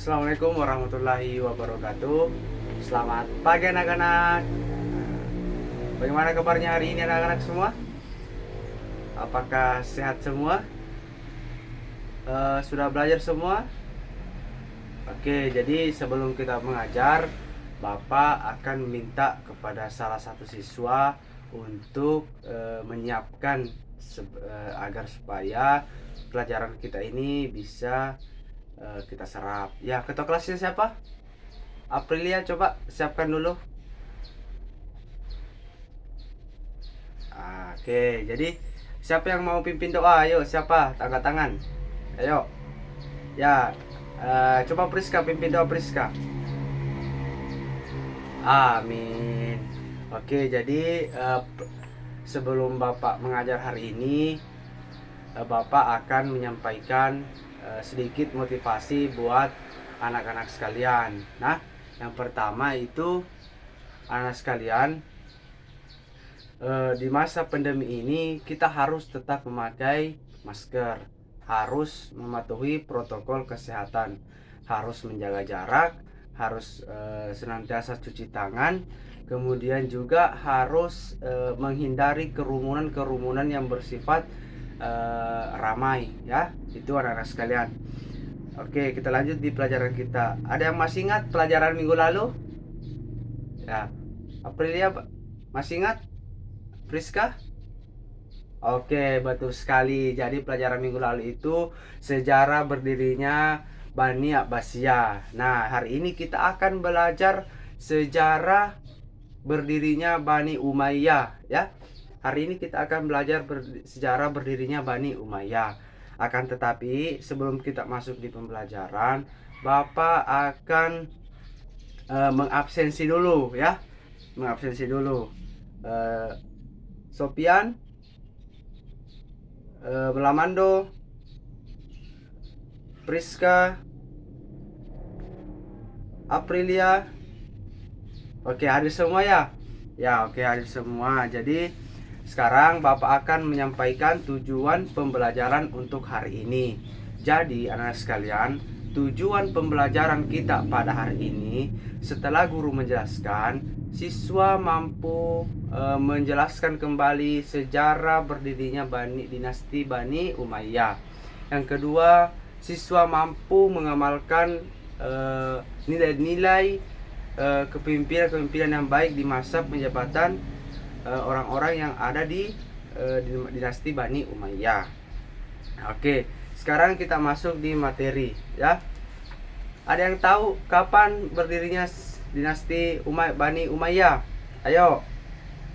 Assalamualaikum warahmatullahi wabarakatuh. Selamat pagi anak-anak. Bagaimana kabarnya hari ini anak-anak semua? Apakah sehat semua? Sudah belajar semua? Oke, jadi sebelum kita mengajar, Bapak akan minta kepada salah satu siswa untuk menyiapkan agar supaya pelajaran kita ini bisa kita serap. Ya, ketua kelasnya siapa? Aprilia, coba siapkan dulu. Oke, jadi siapa yang mau pimpin doa? Ayo, siapa? Angkat tangan. Ayo. Ya, coba Priska pimpin doa Priska. Amin. Oke, jadi sebelum Bapak mengajar hari ini, Bapak akan menyampaikan sedikit motivasi buat anak-anak sekalian. Nah, yang pertama itu anak sekalian, di masa pandemi ini kita harus tetap memakai masker, harus mematuhi protokol kesehatan, harus menjaga jarak, harus senantiasa cuci tangan, kemudian juga harus menghindari kerumunan yang bersifat ramai, ya. Itu anak-anak sekalian. Oke, kita lanjut di pelajaran kita. Ada yang masih ingat pelajaran minggu lalu? Ya, Aprilia masih ingat? Priska? Oke, betul sekali. Jadi pelajaran minggu lalu itu sejarah berdirinya Bani Abbasiyah. Nah, hari ini kita akan belajar sejarah berdirinya Bani Umayyah, ya. Hari ini kita akan belajar sejarah berdirinya Bani Umayyah. Akan tetapi sebelum kita masuk di pembelajaran, Bapak akan mengabsensi dulu, ya. Mengabsensi dulu. Sopian, Melamando, Priska, Aprilia. Oke, hadir semua ya? Ya, oke, hadir semua. Jadi sekarang Bapak akan menyampaikan tujuan pembelajaran untuk hari ini. Jadi anak sekalian, tujuan pembelajaran kita pada hari ini, setelah guru menjelaskan, siswa mampu menjelaskan kembali sejarah berdirinya dinasti Bani Umayyah. Yang kedua, siswa mampu mengamalkan nilai-nilai kepemimpinan yang baik di masa penjabatan orang-orang yang ada di dinasti Bani Umayyah. Oke, sekarang kita masuk di materi, ya. Ada yang tahu kapan berdirinya dinasti Bani Umayyah? Ayo,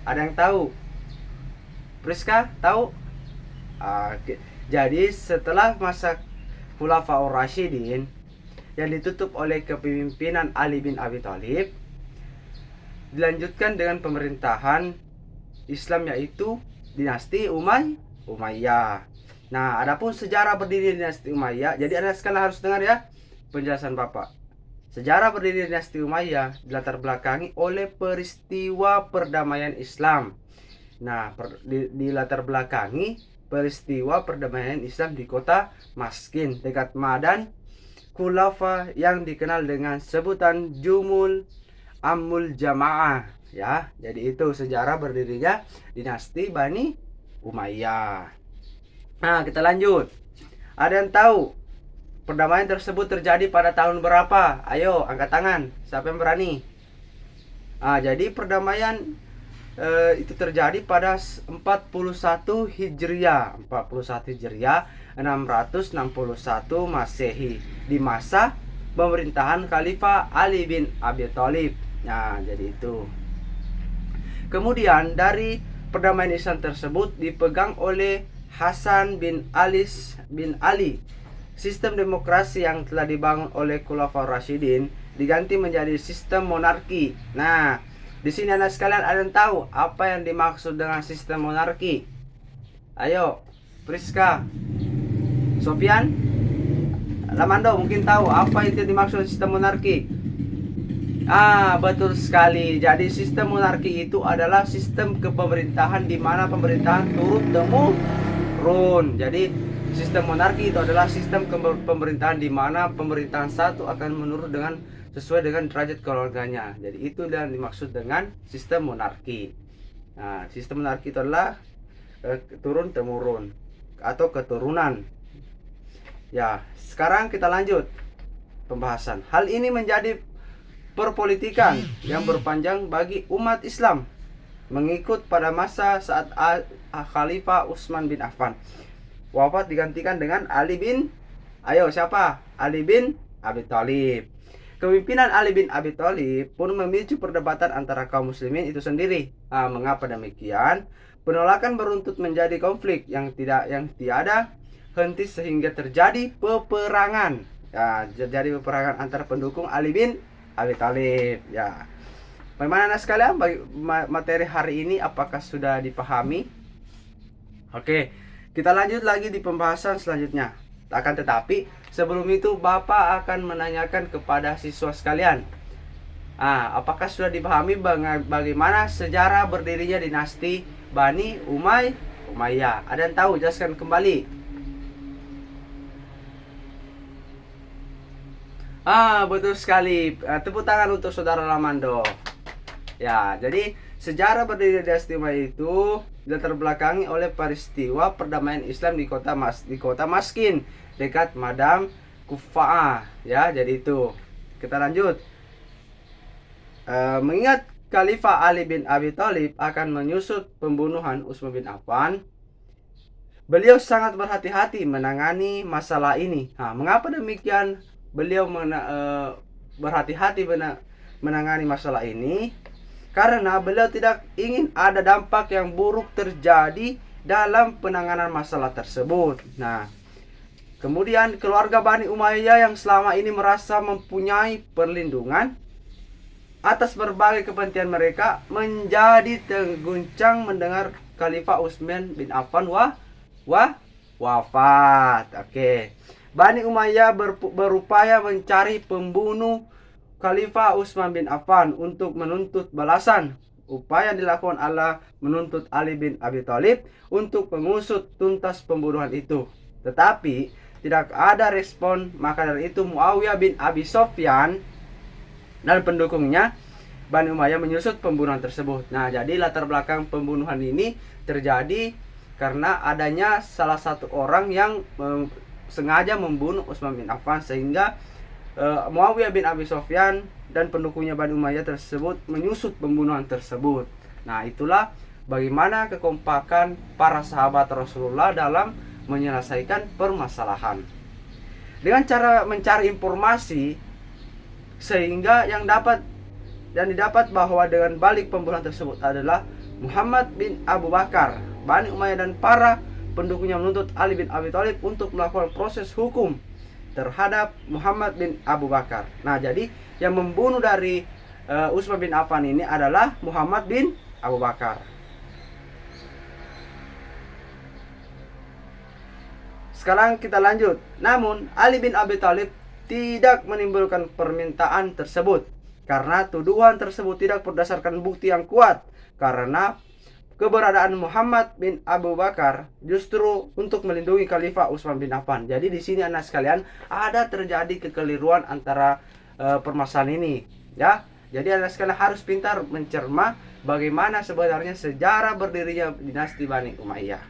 ada yang tahu? Priska tahu? Oke. Jadi setelah masa Khulafaur Rasyidin yang ditutup oleh kepemimpinan Ali bin Abi Thalib, dilanjutkan dengan pemerintahan Islam, yaitu dinasti Umayyah. Nah, adapun sejarah berdiri dinasti Umayyah, jadi anak sekalian harus dengar ya penjelasan Bapak. Sejarah berdiri dinasti Umayyah dilatar belakangi oleh peristiwa perdamaian Islam. Nah, dilatar belakangi peristiwa perdamaian Islam di kota Maskin dekat Madan Khulafa yang dikenal dengan sebutan Jumul Ammul Jamaah, ya. Jadi itu sejarah berdirinya dinasti Bani Umayyah. Nah, kita lanjut. Ada yang tahu perdamaian tersebut terjadi pada tahun berapa? Ayo, angkat tangan. Siapa yang berani? Jadi perdamaian itu terjadi pada 41 Hijriah, 661 Masehi, di masa pemerintahan Khalifah Ali bin Abi Thalib. Nah, jadi itu. Kemudian dari perdamaian Islam tersebut dipegang oleh Hasan bin Ali. Sistem demokrasi yang telah dibangun oleh Khulafaur Rasyidin diganti menjadi sistem monarki. Nah, di sini anak sekalian ada yang tahu apa yang dimaksud dengan sistem monarki? Ayo, Priska, Sopian, Lamando mungkin tahu apa itu dimaksud sistem monarki? Betul sekali. Jadi sistem monarki itu adalah sistem kepemerintahan di mana pemerintahan turun temurun. Jadi Sistem monarki itu adalah sistem pemerintahan di mana pemerintahan satu akan menurut dengan sesuai dengan derajat keluarganya. Jadi itu yang dimaksud dengan sistem monarki. Nah, sistem monarki itu adalah turun temurun atau keturunan. Ya, sekarang kita lanjut pembahasan. Hal ini menjadi perpolitikan yang berpanjang bagi umat Islam mengikut pada masa saat Khalifah Utsman bin Affan wafat digantikan dengan Ali bin siapa? Ali bin Abi Thalib. Kepemimpinan Ali bin Abi Thalib pun memicu perdebatan antara kaum muslimin itu sendiri. Mengapa demikian? Penolakan beruntut menjadi konflik yang tiada henti sehingga terjadi peperangan. Ya, terjadi peperangan antara pendukung Ali bin Abi Thalib. Ya. Bagaimana sekalian materi hari ini, apakah sudah dipahami? Oke, kita lanjut lagi di pembahasan selanjutnya. Akan tetapi sebelum itu Bapak akan menanyakan kepada siswa sekalian, apakah sudah dipahami bagaimana sejarah berdirinya dinasti Bani Umayyah? Ada yang tahu? Jelaskan kembali. Betul sekali. Tepuk tangan untuk saudara Lamando. Ya, jadi sejarah berdiri dinasti Umayyah itu dilatar belakangi oleh peristiwa perdamaian Islam di kota Maskin dekat Madam Kufa'ah. Ya, jadi itu. Kita lanjut. Mengingat Khalifah Ali bin Abi Thalib akan menyusut pembunuhan Utsman bin Affan, beliau sangat berhati-hati menangani masalah ini. Mengapa demikian? Beliau berhati-hati menangani masalah ini karena beliau tidak ingin ada dampak yang buruk terjadi dalam penanganan masalah tersebut. Nah, kemudian keluarga Bani Umayyah yang selama ini merasa mempunyai perlindungan atas berbagai kepentingan mereka menjadi terguncang mendengar Khalifah Utsman bin Affan wafat. Oke. Bani Umayyah berupaya mencari pembunuh Khalifah Utsman bin Affan untuk menuntut balasan. Upaya dilakukan Allah menuntut Ali bin Abi Thalib untuk mengusut tuntas pembunuhan itu. Tetapi tidak ada respon, maka dari itu Muawiyah bin Abi Sufyan dan pendukungnya Bani Umayyah menyusut pembunuhan tersebut. Nah, jadi latar belakang pembunuhan ini terjadi karena adanya salah satu orang yang sengaja membunuh Utsman bin Affan, sehingga Muawiyah bin Abi Sufyan dan pendukungnya Bani Umayyah tersebut menyusut pembunuhan tersebut. Nah, itulah bagaimana kekompakan para sahabat Rasulullah dalam menyelesaikan permasalahan. Dengan cara mencari informasi sehingga yang didapat bahwa dengan balik pembunuhan tersebut adalah Muhammad bin Abu Bakar. Bani Umayyah dan para pendukungnya menuntut Ali bin Abi Thalib untuk melakukan proses hukum terhadap Muhammad bin Abu Bakar. Nah, jadi yang membunuh dari Utsman bin Affan ini adalah Muhammad bin Abu Bakar. Sekarang kita lanjut. Namun Ali bin Abi Thalib tidak menimbulkan permintaan tersebut karena tuduhan tersebut tidak berdasarkan bukti yang kuat, karena keberadaan Muhammad bin Abu Bakar justru untuk melindungi Khalifah Utsman bin Affan. Jadi di sini anak sekalian ada terjadi kekeliruan antara permasalahan ini, ya. Jadi anak sekalian harus pintar mencerna bagaimana sebenarnya sejarah berdirinya dinasti Bani Umayyah.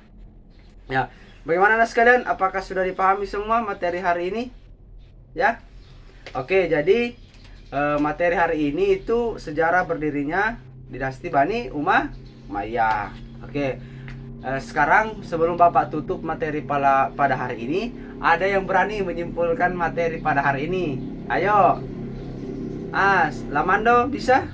Ya, bagaimana anak sekalian? Apakah sudah dipahami semua materi hari ini? Ya. Oke, jadi materi hari ini itu sejarah berdirinya dinasti Bani Umayyah. Oke. Sekarang sebelum Bapak tutup materi pada hari ini, ada yang berani menyimpulkan materi pada hari ini? Ayo. Lamando bisa?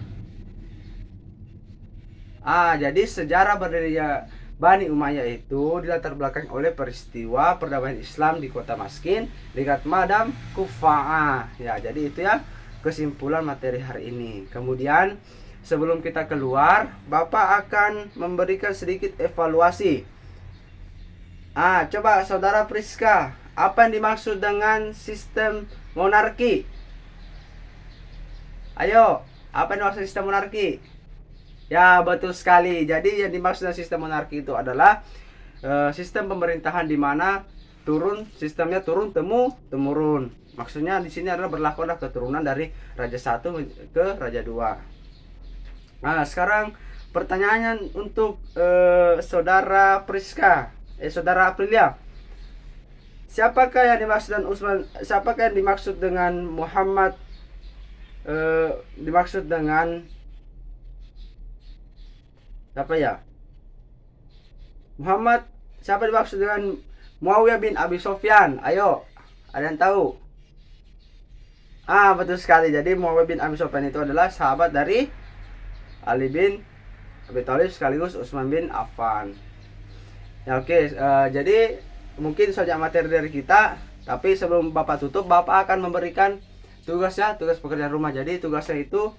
Jadi sejarah berdirinya Bani Umayyah itu dilatar belakangi oleh peristiwa perdamaian Islam di kota Maskin dekat Madam Kufa'ah. Ya, jadi itu ya kesimpulan materi hari ini. Kemudian sebelum kita keluar, Bapak akan memberikan sedikit evaluasi. Coba Saudara Priska, apa yang dimaksud dengan sistem monarki? Ayo, apa yang dimaksud sistem monarki? Ya, betul sekali. Jadi yang dimaksud dengan sistem monarki itu adalah sistem pemerintahan di mana turun, sistemnya turun temurun. Maksudnya di sini adalah berlaku adalah keturunan dari raja 1 ke raja 2. Nah, sekarang pertanyaannya untuk saudara Priska, saudara Aprilia. Siapakah yang dimaksud dan Utsman? Siapakah yang dimaksud dengan Muhammad? Dimaksud dengan apa ya? Muhammad, siapa dimaksud dengan Muawiyah bin Abi Sofyan? Ayo, ada yang tahu? Betul sekali. Jadi Muawiyah bin Abi Sofyan itu adalah sahabat dari Ali bin Abi Thalib sekaligus Utsman bin Affan. Ya, oke. Jadi mungkin saja materi dari kita, tapi sebelum Bapak tutup, Bapak akan memberikan tugasnya, tugas pekerjaan rumah. Jadi tugasnya itu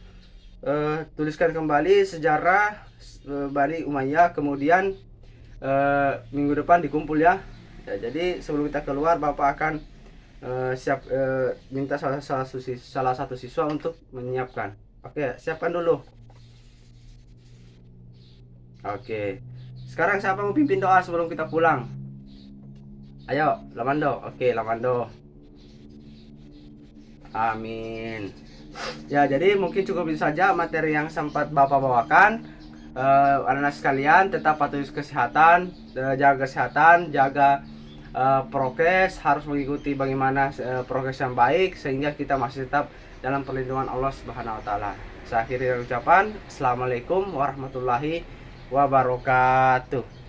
tuliskan kembali sejarah Bani Umayyah, kemudian minggu depan dikumpul ya. Jadi sebelum kita keluar, Bapak akan minta salah satu siswa untuk menyiapkan. Oke, siapkan dulu. Oke. Sekarang siapa mau pimpin doa sebelum kita pulang? Ayo, Lamando. Oke, Lamando. Amin. Ya, jadi mungkin cukup itu saja materi yang sempat Bapak bawakan. Anak-anak sekalian, tetap patuhi kesehatan, jaga kesehatan, jaga prokes, harus mengikuti bagaimana prokes yang baik sehingga kita masih tetap dalam perlindungan Allah Subhanahu wa taala. Saya akhiri dengan ucapan Assalamualaikum warahmatullahi wabarakatuh.